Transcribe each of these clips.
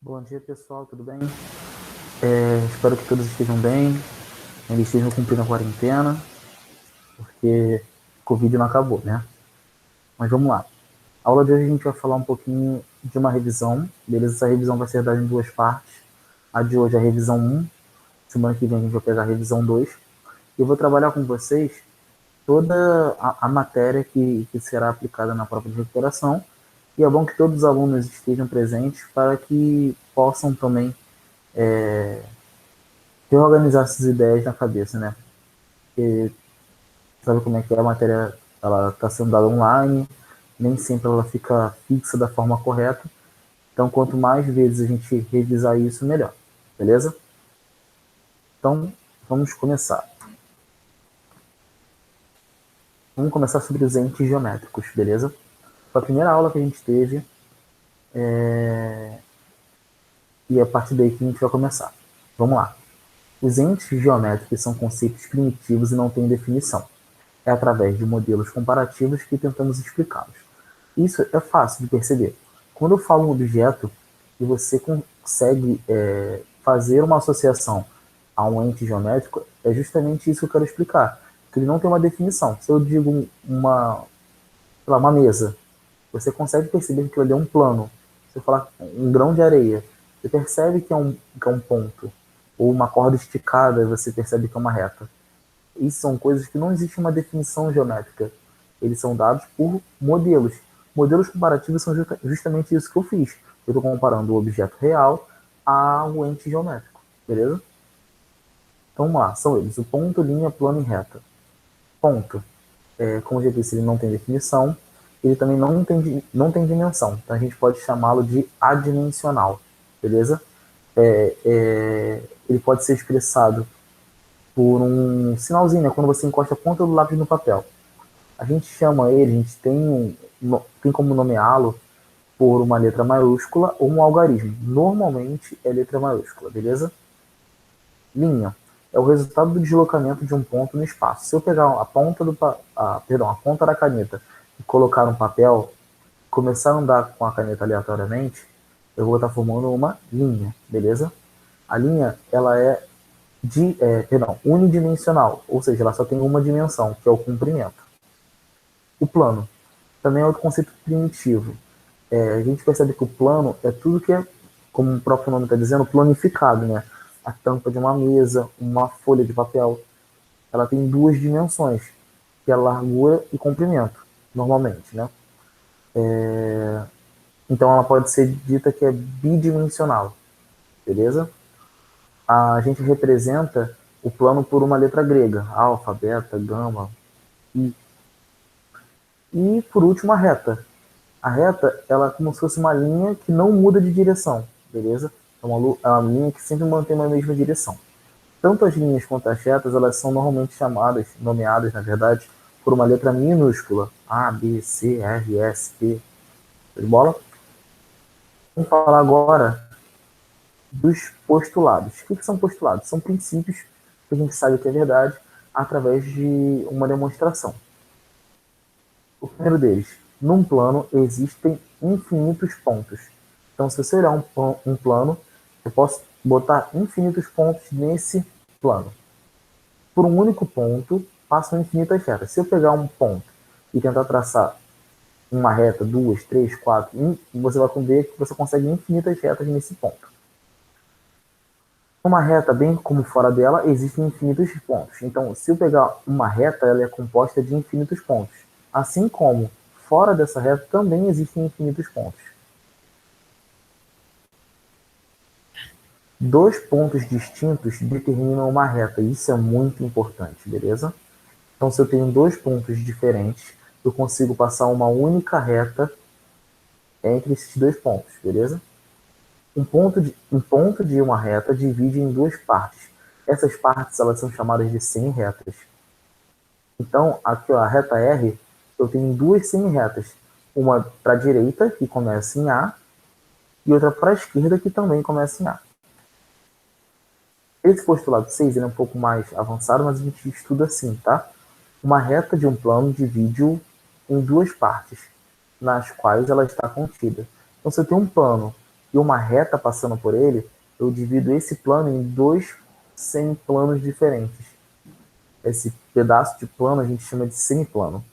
Bom dia, pessoal, tudo bem? Espero que todos estejam bem, eles estejam cumprindo a quarentena, porque o Covid não acabou, né? Mas vamos lá. A aula de hoje a gente vai falar um pouquinho de uma revisão, beleza? Essa revisão vai ser dada em duas partes. A de hoje é a revisão 1, semana que vem a gente vai pegar a revisão 2. E eu vou trabalhar com vocês toda a matéria que será aplicada na prova de recuperação. E é bom que todos os alunos estejam presentes para que possam também reorganizar essas ideias na cabeça, né? Porque sabe como é que é a matéria, ela está sendo dada online, nem sempre ela fica fixa da forma correta. Então, quanto mais vezes a gente revisar isso, melhor. Beleza? Então, vamos começar. Vamos começar sobre os entes geométricos, beleza? Foi a primeira aula que a gente teve, e é a partir daí que a gente vai começar. Vamos lá. Os entes geométricos são conceitos primitivos e não têm definição. É através de modelos comparativos que tentamos explicá-los. Isso é fácil de perceber. Quando eu falo um objeto e você consegue fazer uma associação a um ente geométrico, é justamente isso que eu quero explicar. Que ele não tem uma definição. Se eu digo uma mesa, você consegue perceber que ele é um plano. Se eu falar um grão de areia, você percebe que é um ponto. Ou uma corda esticada, você percebe que é uma reta. Isso são coisas que não existe uma definição geométrica. Eles são dados por modelos. Modelos comparativos são justamente isso que eu fiz. Eu estou comparando o objeto real ao ente geométrico. Beleza? Então vamos lá. São eles: o ponto, linha, plano e reta. Ponto. Como eu já disse, ele não tem definição. Ele também não tem dimensão. Então a gente pode chamá-lo de adimensional. Beleza? Ele pode ser expressado por um sinalzinho, né? Quando você encosta a ponta do lápis no papel. A gente chama ele, a gente tem como nomeá-lo por uma letra maiúscula ou um algarismo. Normalmente é letra maiúscula, beleza? Linha é o resultado do deslocamento de um ponto no espaço. Se eu pegar a ponta da caneta e colocar um papel, começar a andar com a caneta aleatoriamente, eu vou estar formando uma linha, beleza? A linha, ela é unidimensional, ou seja, ela só tem uma dimensão, que é o comprimento. O plano também é outro conceito primitivo. A gente percebe que o plano é tudo que é, como o próprio nome está dizendo, planificado, né? A tampa de uma mesa, uma folha de papel, ela tem duas dimensões, que é largura e comprimento, normalmente, né? Então ela pode ser dita que é bidimensional, beleza? A gente representa o plano por uma letra grega, alfa, beta, gama, i. E por último a reta. A reta, ela é como se fosse uma linha que não muda de direção, beleza? É uma linha que sempre mantém uma mesma direção. Tanto as linhas quanto as retas, elas são normalmente nomeadas, na verdade, por uma letra minúscula. A, B, C, R, S, T. De bola? Vamos falar agora dos postulados. O que são postulados? São princípios que a gente sabe que é verdade através de uma demonstração. O primeiro deles: num plano existem infinitos pontos. Então, se você olhar um plano, eu posso botar infinitos pontos nesse plano. Por um único ponto, passam infinitas retas. Se eu pegar um ponto e tentar traçar uma reta, duas, três, quatro, você vai ver que você consegue infinitas retas nesse ponto. Uma reta, bem como fora dela, existem infinitos pontos. Então, se eu pegar uma reta, ela é composta de infinitos pontos. Assim como fora dessa reta também existem infinitos pontos. Dois pontos distintos determinam uma reta. Isso é muito importante, beleza? Então, se eu tenho dois pontos diferentes, eu consigo passar uma única reta entre esses dois pontos, beleza? Um ponto de uma reta divide em duas partes. Essas partes, elas são chamadas de semi-retas. Então, aqui ó, a reta R, eu tenho duas semi-retas. Uma para a direita, que começa em A, e outra para a esquerda, que também começa em A. Esse postulado 6 é um pouco mais avançado, mas a gente estuda assim, tá? Uma reta de um plano divide-o em duas partes, nas quais ela está contida. Então, se eu tenho um plano e uma reta passando por ele, eu divido esse plano em dois semiplanos diferentes. Esse pedaço de plano a gente chama de semiplano.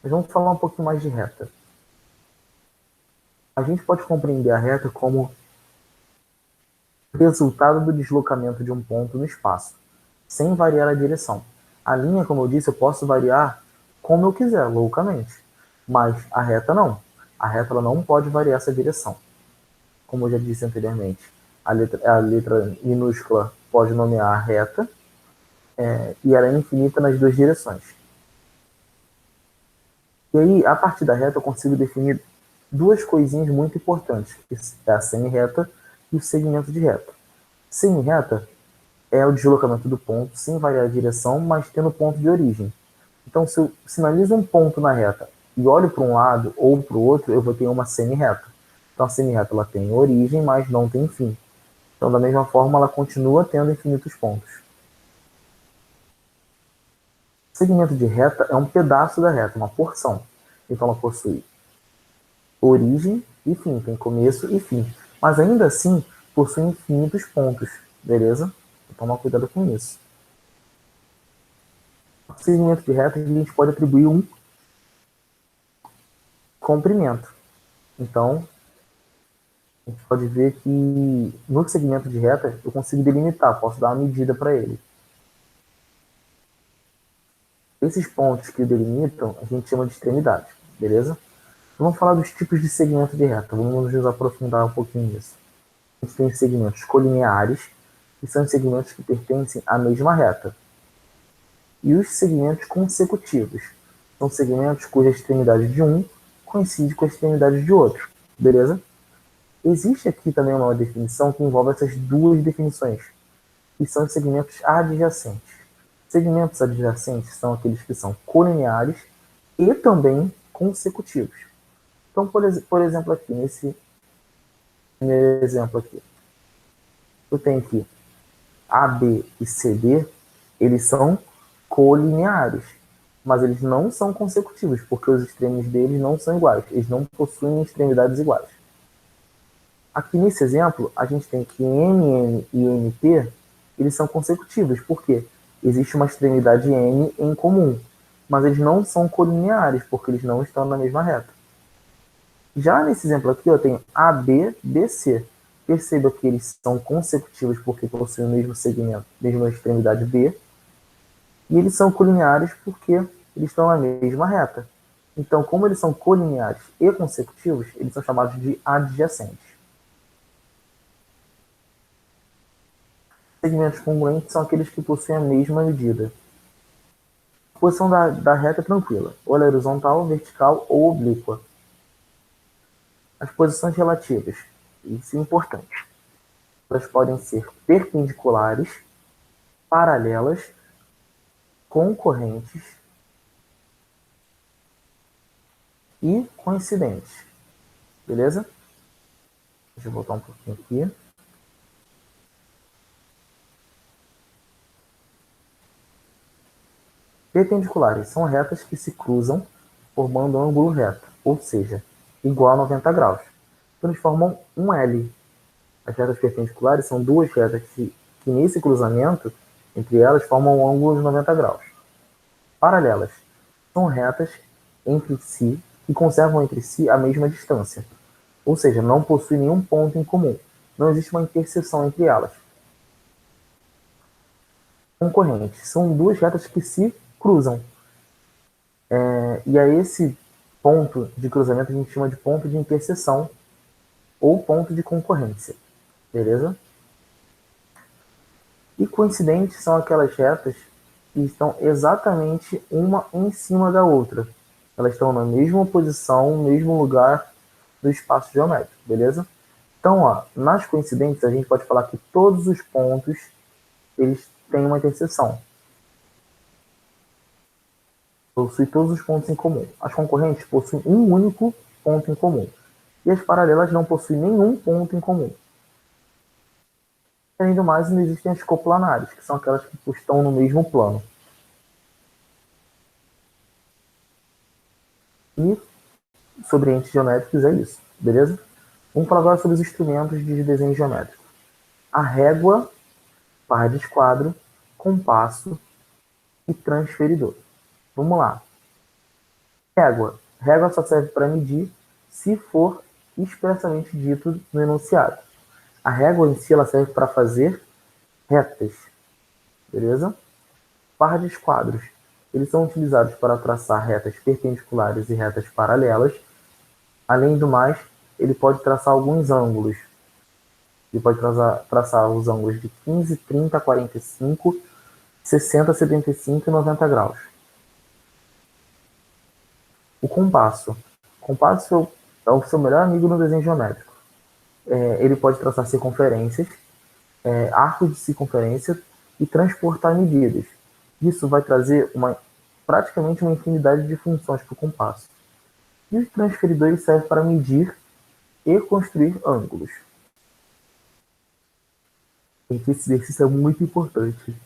Mas vamos falar um pouquinho mais de reta. A gente pode compreender a reta como resultado do deslocamento de um ponto no espaço, sem variar a direção. A linha, como eu disse, eu posso variar como eu quiser, loucamente. Mas a reta não. A reta ela não pode variar essa direção. Como eu já disse anteriormente, a letra minúscula pode nomear a reta, e ela é infinita nas duas direções. E aí, a partir da reta, eu consigo definir duas coisinhas muito importantes, que é a semi-reta e o segmento de reta. Semi-reta é o deslocamento do ponto sem variar a direção, mas tendo ponto de origem. Então, se eu sinalizo um ponto na reta e olho para um lado ou para o outro, eu vou ter uma semi-reta. Então, a semi-reta ela tem origem, mas não tem fim. Então, da mesma forma, ela continua tendo infinitos pontos. O segmento de reta é um pedaço da reta, uma porção. Então, ela possui origem e fim, tem começo e fim. Mas ainda assim, possui infinitos pontos, beleza? Então, toma cuidado com isso. O segmento de reta a gente pode atribuir um comprimento. Então, a gente pode ver que no segmento de reta eu consigo delimitar, posso dar uma medida para ele. Esses pontos que delimitam a gente chama de extremidade, beleza? Vamos falar dos tipos de segmento de reta, vamos nos aprofundar um pouquinho nisso. A gente tem segmentos colineares, que são os segmentos que pertencem à mesma reta. E os segmentos consecutivos, são segmentos cuja extremidade de um coincide com a extremidade de outro, beleza? Existe aqui também uma definição que envolve essas duas definições, que são os segmentos adjacentes. Segmentos adjacentes são aqueles que são colineares e também consecutivos. Então, por exemplo, aqui, nesse primeiro exemplo aqui, eu tenho aqui AB e CD, eles são colineares, mas eles não são consecutivos, porque os extremos deles não são iguais, eles não possuem extremidades iguais. Aqui nesse exemplo, a gente tem que MM e MP, eles são consecutivos, porque existe uma extremidade M em comum, mas eles não são colineares, porque eles não estão na mesma reta. Já nesse exemplo aqui, eu tenho AB, BC. Perceba que eles são consecutivos porque possuem o mesmo segmento, mesma extremidade B, e eles são colineares porque eles estão na mesma reta. Então, como eles são colineares e consecutivos, eles são chamados de adjacentes. Segmentos congruentes são aqueles que possuem a mesma medida. A posição da reta é tranquila, ou ela é horizontal, vertical ou oblíqua. As posições relativas, isso é importante. Elas podem ser perpendiculares, paralelas, concorrentes e coincidentes. Beleza? Deixa eu voltar um pouquinho aqui. Perpendiculares são retas que se cruzam formando um ângulo reto, ou seja, igual a 90 graus. Então eles formam um L. As retas perpendiculares são duas retas que nesse cruzamento, entre elas, formam um ângulo de 90 graus. Paralelas são retas entre si que conservam entre si a mesma distância, ou seja, não possuem nenhum ponto em comum. Não existe uma interseção entre elas. Concorrentes são duas retas que se cruzam. E a esse ponto de cruzamento a gente chama de ponto de interseção ou ponto de concorrência. Beleza? E coincidentes são aquelas retas que estão exatamente uma em cima da outra. Elas estão na mesma posição, no mesmo lugar do espaço geométrico, beleza? Então, ó, nas coincidentes, a gente pode falar que todos os pontos eles têm uma interseção. Possui todos os pontos em comum. As concorrentes possuem um único ponto em comum. E as paralelas não possuem nenhum ponto em comum. Além do mais, ainda existem as coplanares, que são aquelas que estão no mesmo plano. E sobre entes geométricos é isso, beleza? Vamos falar agora sobre os instrumentos de desenho geométrico. A régua, barra de esquadro, compasso e transferidor. Vamos lá. Régua. Régua só serve para medir se for expressamente dito no enunciado. A régua em si ela serve para fazer retas, beleza? Barra de esquadros. Eles são utilizados para traçar retas perpendiculares e retas paralelas. Além do mais, ele pode traçar alguns ângulos. Ele pode traçar os ângulos de 15, 30, 45, 60, 75 e 90 graus. O compasso. O compasso é o seu melhor amigo no desenho geométrico. Ele pode traçar circunferências, arcos de circunferência e transportar medidas. Isso vai trazer praticamente uma infinidade de funções para o compasso. E os transferidores servem para medir e construir ângulos. Esse exercício é muito importante.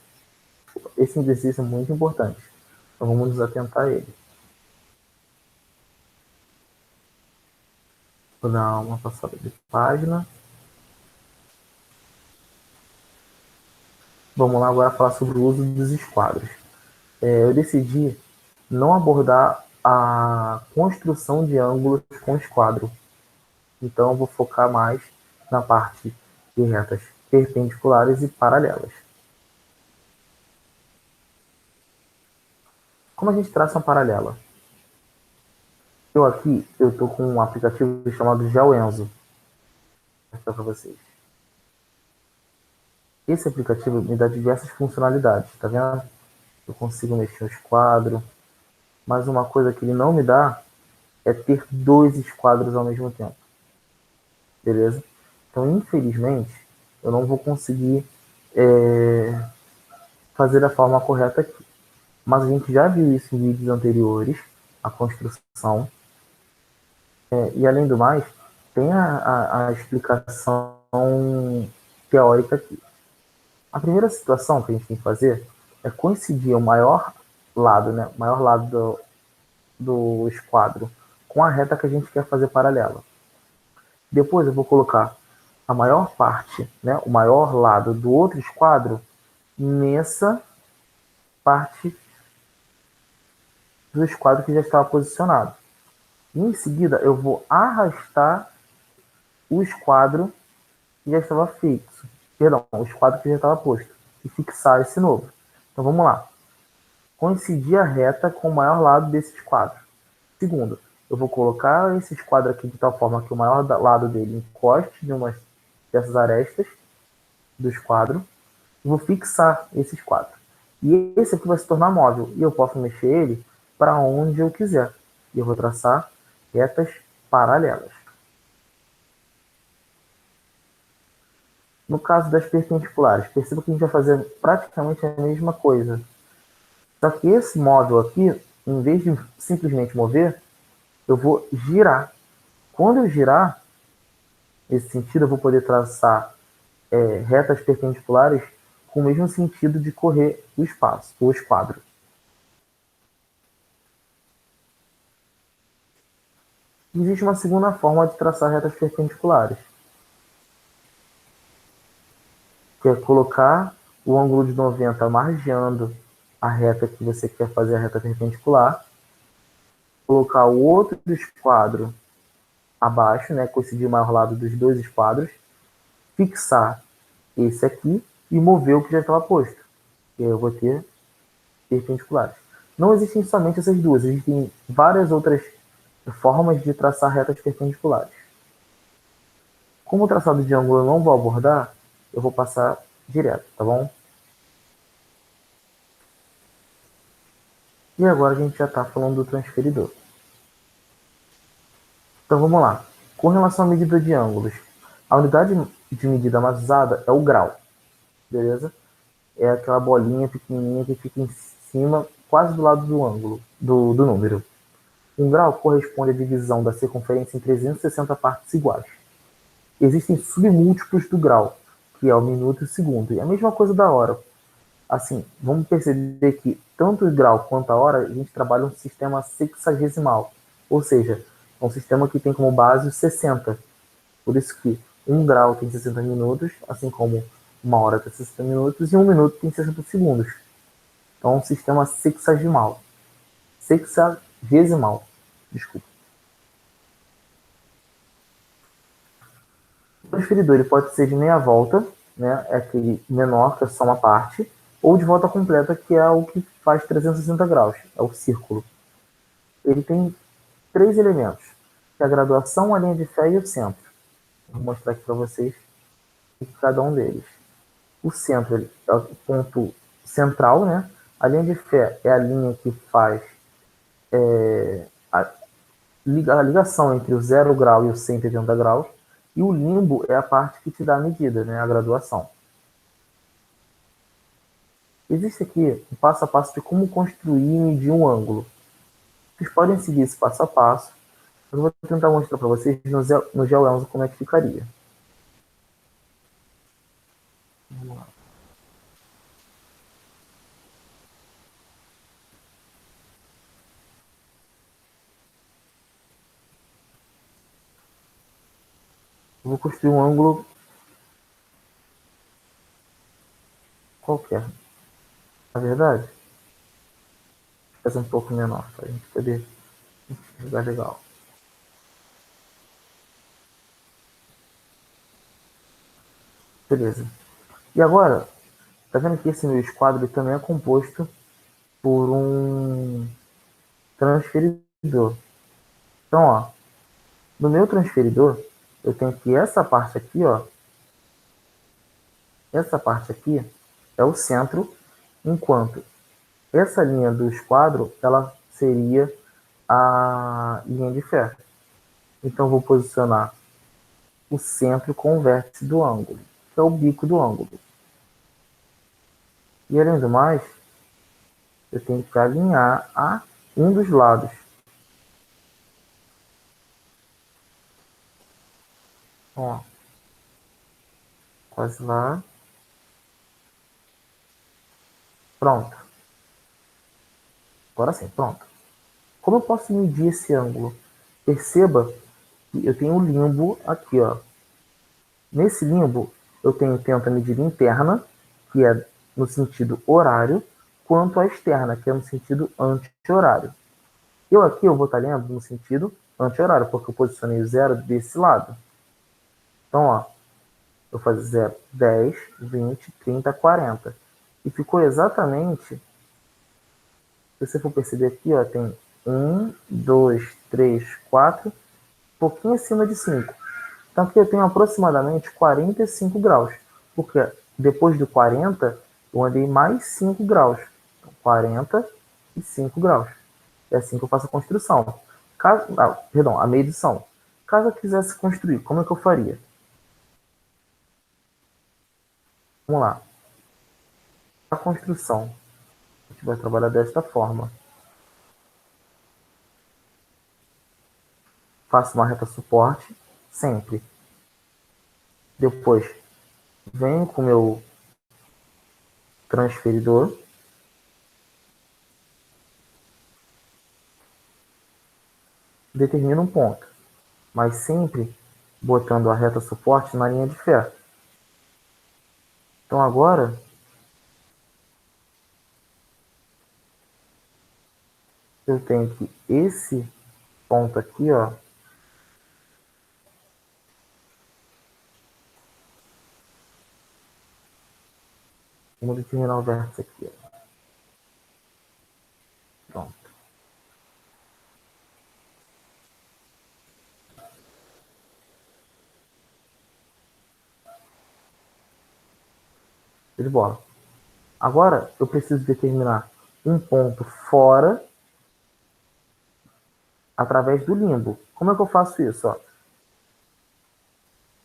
Esse exercício é muito importante. Então vamos nos atentar a ele. Vou dar uma passada de página. Vamos lá agora falar sobre o uso dos esquadros. Eu decidi não abordar a construção de ângulos com esquadro. Então eu vou focar mais na parte de retas perpendiculares e paralelas. Como a gente traça uma paralela? Eu estou com um aplicativo chamado GeoEnzo. Vou mostrar para vocês. Esse aplicativo me dá diversas funcionalidades, tá vendo? Eu consigo mexer o esquadro, mas uma coisa que ele não me dá é ter dois esquadros ao mesmo tempo. Beleza? Então, infelizmente, eu não vou conseguir fazer da forma correta aqui. Mas a gente já viu isso em vídeos anteriores, a construção. E além do mais, tem a explicação teórica aqui. A primeira situação que a gente tem que fazer é coincidir o maior lado, né, o maior lado do esquadro com a reta que a gente quer fazer paralela. Depois eu vou colocar a maior parte, né, o maior lado do outro esquadro nessa parte do esquadro que já estava posicionado. E em seguida eu vou arrastar o esquadro que já estava fixo. Perdão, o esquadro que já estava posto. E fixar esse novo. Então vamos lá. Coincidir a reta com o maior lado desse esquadro. Segundo, eu vou colocar esse esquadro aqui de tal forma que o maior lado dele encoste em uma dessas arestas do esquadro. E vou fixar esse esquadro. E esse aqui vai se tornar móvel. E eu posso mexer ele para onde eu quiser. E eu vou traçar retas paralelas. No caso das perpendiculares, perceba que a gente vai fazer praticamente a mesma coisa. Só que esse móvel aqui, em vez de simplesmente mover, eu vou girar. Quando eu girar, nesse sentido, eu vou poder traçar retas perpendiculares com o mesmo sentido de correr o espaço, o esquadro. Existe uma segunda forma de traçar retas perpendiculares, que é colocar o ângulo de 90 margeando a reta que você quer fazer a reta perpendicular, colocar o outro esquadro abaixo, né, coincidir o maior lado dos dois esquadros, fixar esse aqui e mover o que já estava posto. E aí eu vou ter perpendiculares. Não existem somente essas duas, existem várias outras formas de traçar retas perpendiculares. Como o traçado de ângulo eu não vou abordar, eu vou passar direto, tá bom? E agora a gente já está falando do transferidor. Então vamos lá. Com relação à medida de ângulos, a unidade de medida mais usada é o grau, beleza? É aquela bolinha pequenininha que fica em cima, quase do lado do ângulo, do número. Um grau corresponde à divisão da circunferência em 360 partes iguais. Existem submúltiplos do grau, que é o minuto e o segundo. E a mesma coisa da hora. Assim, vamos perceber que tanto o grau quanto a hora, a gente trabalha um sistema sexagesimal. Ou seja, é um sistema que tem como base os 60. Por isso que 1 grau tem 60 minutos, assim como 1 hora tem 60 minutos e 1 minuto tem 60 segundos. Então é um sistema sexagesimal. Sexagesimal. Desculpa. O transferidor ele pode ser de meia volta, né? É aquele menor, que é só uma parte, ou de volta completa, que é o que faz 360 graus, é o círculo. Ele tem 3 elementos, que é a graduação, a linha de fé e o centro. Vou mostrar aqui para vocês cada um deles. O centro ele é o ponto central, né? A linha de fé é a linha que faz a ligação entre o 0 grau e o 180 graus. E o limbo é a parte que te dá a medida, né? A graduação. Existe aqui um passo a passo de como construir e medir um ângulo. Vocês podem seguir esse passo a passo. Eu vou tentar mostrar para vocês no GeoEnzo como é que ficaria. Vamos lá. Eu vou construir um ângulo qualquer. Na verdade, fazer um pouco menor para a gente poder jogar legal. Beleza. E agora, tá vendo que esse meu esquadro também é composto por um transferidor. Então, ó, no meu transferidor, eu tenho que essa parte aqui, ó, essa parte aqui é o centro, enquanto essa linha do esquadro, ela seria a linha de ferro. Então, vou posicionar o centro com o vértice do ângulo, que é o bico do ângulo. E, além do mais, eu tenho que alinhar a um dos lados. Ó, quase lá. Pronto. Agora sim, pronto. Como eu posso medir esse ângulo? Perceba que eu tenho um limbo aqui, ó. Nesse limbo, eu tenho tanto a medida interna, que é no sentido horário, quanto a externa, que é no sentido anti-horário. Eu vou estar lendo no sentido anti-horário, porque eu posicionei o zero desse lado. Então, ó, eu vou fazer 0, 10, 20, 30, 40. E ficou exatamente, se você for perceber aqui, ó, tem 1, 2, 3, 4, um pouquinho acima de 5. Então aqui eu tenho aproximadamente 45 graus, porque depois do 40 eu andei mais 5 graus. Então, 45 graus. É assim que eu faço a construção. Perdão, a medição. Caso eu quisesse construir, como é que eu faria? Vamos lá. A construção. A gente vai trabalhar desta forma. Faço uma reta suporte, sempre. Depois, venho com o meu transferidor. Determino um ponto, mas sempre botando a reta suporte na linha de ferro. Então agora, eu tenho que esse ponto aqui, ó, vamos determinar o vértice aqui, ó. Pronto. De bola. Agora, eu preciso determinar um ponto fora através do limbo. Como é que eu faço isso? Ó?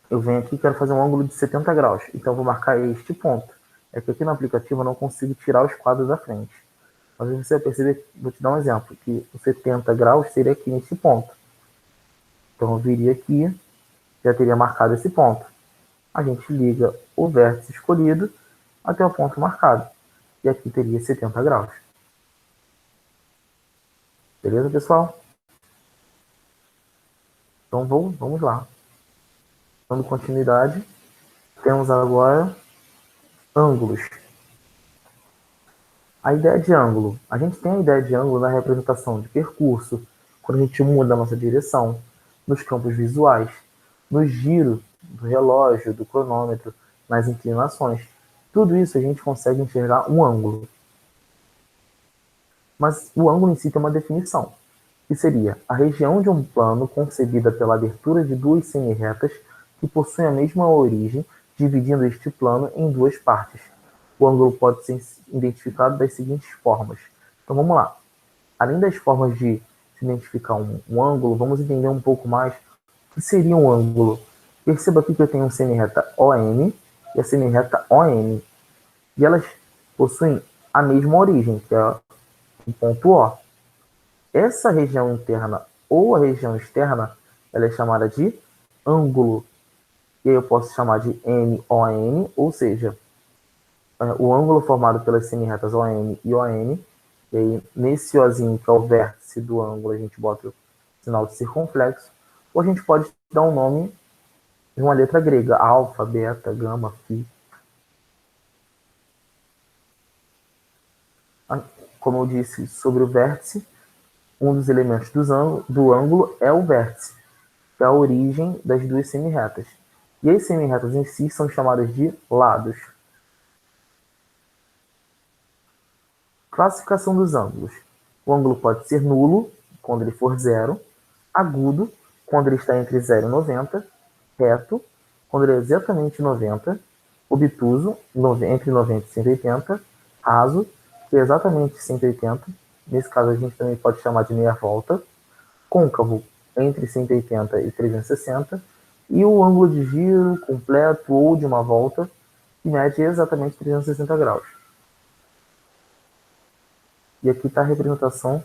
Eu venho aqui e quero fazer um ângulo de 70 graus. Então, eu vou marcar este ponto. É que aqui no aplicativo eu não consigo tirar os quadros da frente. Mas você vai perceber, vou te dar um exemplo, que o 70 graus seria aqui nesse ponto. Então, eu viria aqui, já teria marcado esse ponto. A gente liga o vértice escolhido até o ponto marcado. E aqui teria 70 graus. Beleza, pessoal? Então, vamos lá. Dando continuidade, temos agora ângulos. A ideia de ângulo. A gente tem a ideia de ângulo na representação de percurso, quando a gente muda a nossa direção, nos campos visuais, no giro do relógio, do cronômetro, nas inclinações. Tudo isso a gente consegue enxergar um ângulo. Mas o ângulo em si tem uma definição, que seria a região de um plano concebida pela abertura de duas semi-retas que possuem a mesma origem, dividindo este plano em duas partes. O ângulo pode ser identificado das seguintes formas. Então vamos lá. Além das formas de se identificar um ângulo, vamos entender um pouco mais o que seria um ângulo. Perceba aqui que eu tenho uma semi-reta OM e a semi-reta ON. E elas possuem a mesma origem, que é o ponto O. Essa região interna ou a região externa, ela é chamada de ângulo. E aí eu posso chamar de NON, ou seja, o ângulo formado pelas semi-retas OM e ON. E aí, nesse Ozinho, que é o vértice do ângulo, a gente bota o sinal de circunflexo. Ou a gente pode dar um nome de uma letra grega, alfa, beta, gama, φ. Como eu disse sobre o vértice, um dos elementos do ângulo é o vértice, que é a origem das duas semi-retas. E as semi-retas em si são chamadas de lados. Classificação dos ângulos. O ângulo pode ser nulo, quando ele for zero, agudo, quando ele está entre 0 e 90, reto, quando ele é exatamente 90, obtuso, entre 90 e 180, raso, que é exatamente 180, nesse caso a gente também pode chamar de meia volta, côncavo, entre 180 e 360, e o ângulo de giro completo ou de uma volta, que mede exatamente 360 graus. E aqui está a representação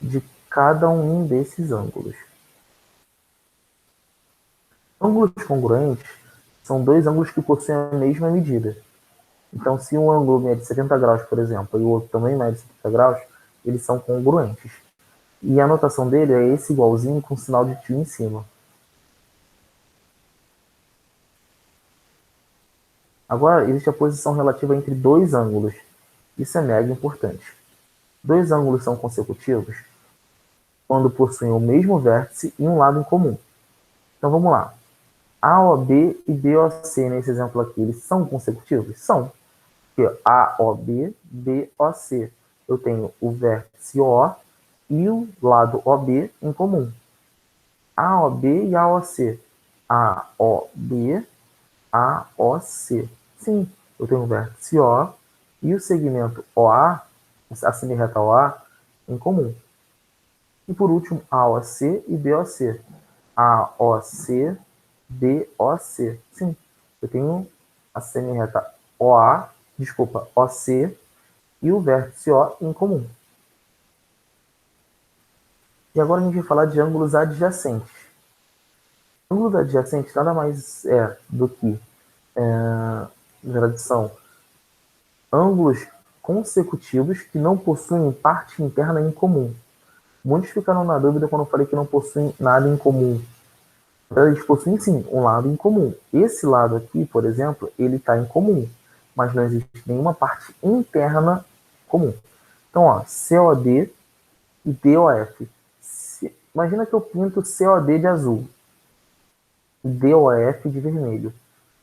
de cada um desses ângulos. Ângulos congruentes são dois ângulos que possuem a mesma medida. Então, se um ângulo mede 70 graus, por exemplo, e o outro também mede 70 graus, eles são congruentes. E a notação dele é esse igualzinho com sinal de tio em cima. Agora, existe a posição relativa entre dois ângulos. Isso é mega importante. Dois ângulos são consecutivos quando possuem o mesmo vértice e um lado em comum. Então, vamos lá. AOB e BOC, nesse exemplo aqui, eles são consecutivos? São. Porque AOB, BOC. Eu tenho o vértice O e o lado OB em comum. AOB e AOC. AOB, AOC. Sim, eu tenho o vértice O e o segmento OA, a semi-reta OA, em comum. E por último, AOC e BOC. AOC, BOC. Sim, eu tenho a semi-reta OC e o vértice O em comum. E agora a gente vai falar de ângulos adjacentes. Ângulos adjacentes nada mais é do que, são ângulos consecutivos que não possuem parte interna em comum. Muitos ficaram na dúvida quando eu falei que não possuem nada em comum. Eles possuem sim um lado em comum. Esse lado aqui, por exemplo, ele está em comum, mas não existe nenhuma parte interna comum. Então, ó, COD e DOF. Imagina que eu pinto COD de azul e DOF de vermelho.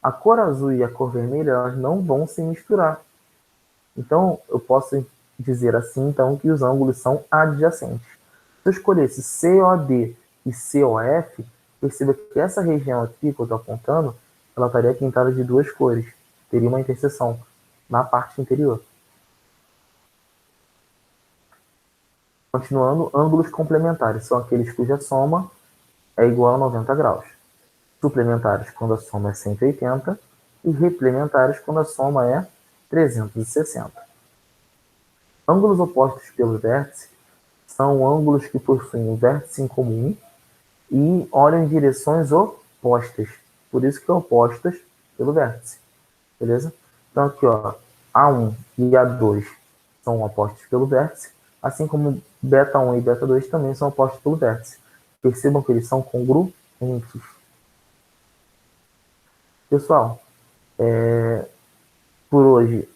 A cor azul e a cor vermelha, elas não vão se misturar. Então, eu posso dizer assim, então, que os ângulos são adjacentes. Se eu escolhesse COD e COF, perceba que essa região aqui que eu estou apontando, ela estaria pintada de duas cores. Teria uma interseção na parte interior. Continuando, ângulos complementares são aqueles cuja soma é igual a 90 graus. Suplementares quando a soma é 180 e replementares quando a soma é 360. Ângulos opostos pelo vértice são ângulos que possuem um vértice em comum e olham em direções opostas. Por isso que é opostas pelo vértice. Beleza? Então aqui, ó, A1 e A2 são opostos pelo vértice, assim como beta1 e beta2 também são opostos pelo vértice. Percebam que eles são congruentes. Pessoal, por hoje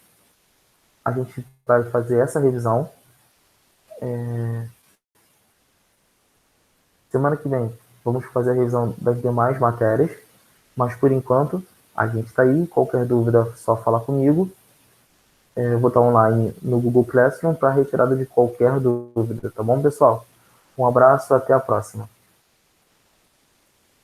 a gente vai fazer essa revisão. Semana que vem vamos fazer a revisão das demais matérias, mas por enquanto a gente está aí. Qualquer dúvida, só falar comigo. Eu vou estar online no Google Classroom para retirada de qualquer dúvida, tá bom, pessoal? Um abraço, até a próxima.